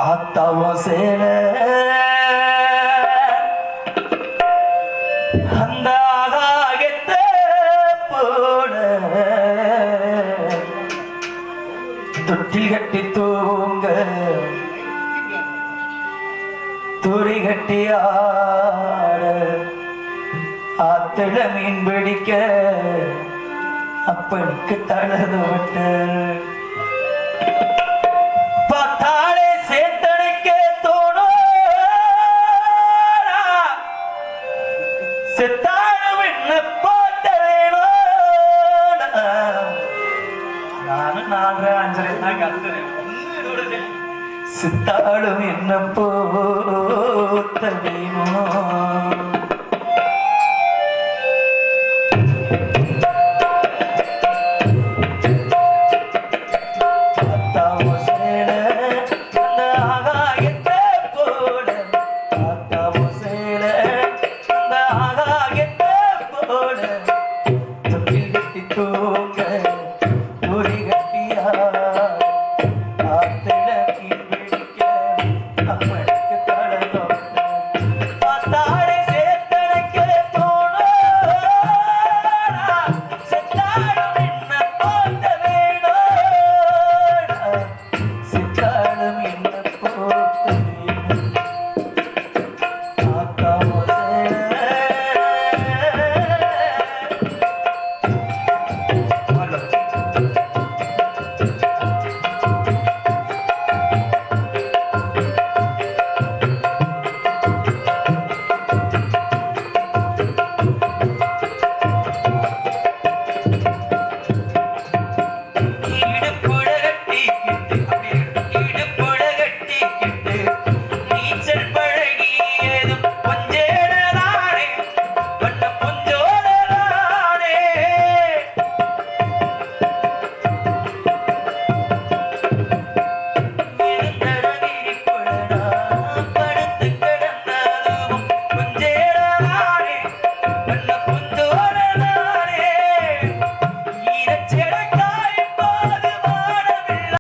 ஆத்தாவும் சேல அந்த ஆகாயத்தை போல தொட்டி கட்டி தூங்க துரி கட்டி ஆட ஆத்தில மீன் பிடிக்க அப்பனுக்கு தளது விட்டு பார்த்தாலே சேத்தனைக்க தோணும் சித்தாடும் என்ன பார்த்த வேணும் நானும் 4-5 தான் கத்துறேன் சித்தாடும் என்ன போத்த வேணும்